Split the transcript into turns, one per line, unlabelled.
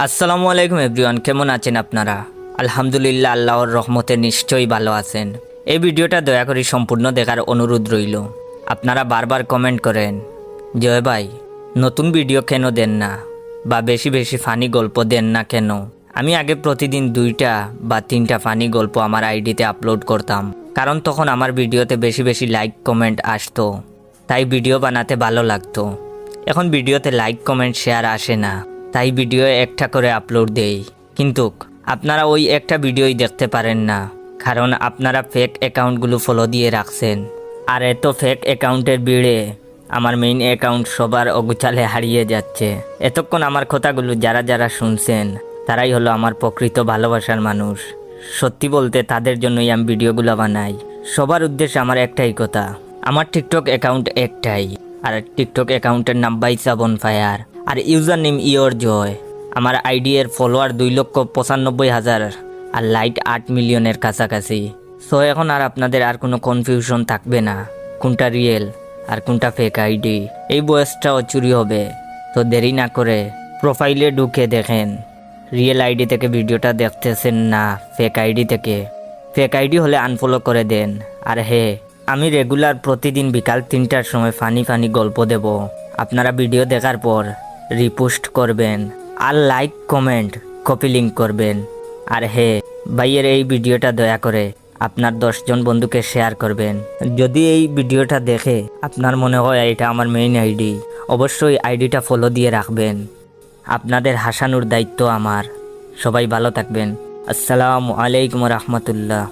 আসসালামু আলাইকুম এভরিওয়ান, কেমন আছেন আপনারা? আলহামদুলিল্লাহ, আল্লাহর রহমতে নিশ্চয়ই ভালো আছেন। এই ভিডিওটা দয়া করে সম্পূর্ণ দেখার অনুরোধ রইল। আপনারা বারবার কমেন্ট করেন, জয় ভাই নতুন ভিডিও কেন দেন না, বা বেশি বেশি ফানি গল্প দেন না কেন। আমি আগে প্রতিদিন 2টা বা 3টা ফানি গল্প আমার আইডিতে আপলোড করতাম, কারণ তখন আমার ভিডিওতে বেশি বেশি লাইক কমেন্ট আসতো, তাই ভিডিও বানাতে ভালো লাগতো। এখন ভিডিওতে লাইক কমেন্ট শেয়ার আসে না, তাই ভিডিও একটা করে আপলোড দেই। কিন্তু আপনারা ওই একটা ভিডিওই দেখতে পারেন না, কারণ আপনারা ফেক অ্যাকাউন্টগুলো ফলো দিয়ে রাখছেন। আর এত ফেক অ্যাকাউন্টের ভিড়ে আমার মেইন অ্যাকাউন্ট সবার অগুচালে হারিয়ে যাচ্ছে। এতক্ষণ আমার কথাগুলো যারা যারা শুনছেন, তারাই হলো আমার প্রকৃত ভালোবাসার মানুষ। সত্যি বলতে তাদের জন্যই আমি ভিডিওগুলো বানাই। সবার উদ্দেশ্যে আমার একটাই কথা, আমার টিকটক অ্যাকাউন্ট একটাই, আর টিকটক অ্যাকাউন্টের নাম বাইসা বনফায়ার, আর ইউজার নেম ইয়োর জয়। আমার আইডি এর ফলোয়ার 2,95,000 আর লাইক 8 মিলিয়নের কাছাকাছি। সো এখন আর আপনাদের আর কোনো কনফিউশন থাকবে না কোনটা রিয়েল আর কোনটা ফেক আইডি। এই বয়সটাও চুরি হবে, তো দেরি না করে প্রোফাইলে ঢুকে দেখেন রিয়েল আইডি থেকে ভিডিওটা দেখতেছেন না ফেক আইডি থেকে। ফেক আইডি হলে আনফলো করে দেন। আর হে, আমি রেগুলার প্রতিদিন বিকাল 3টার সময় ফানি ফানি গল্প দেব। আপনারা ভিডিও দেখার পর রিপোস্ট করবেন আর লাইক কমেন্ট কপি লিঙ্ক করবেন। আর হে, ভাইয়ের এই ভিডিওটা দয়া করে আপনার 10 জন বন্ধুকে শেয়ার করবেন। যদি এই ভিডিওটা দেখে আপনার মনে হয় এটা আমার মেইন আইডি, অবশ্যই আইডিটা ফলো দিয়ে রাখবেন। আপনাদের হাসানোর দায়িত্ব আমার। সবাই ভালো থাকবেন। আসসালামু আলাইকুম রহমতুল্লাহ।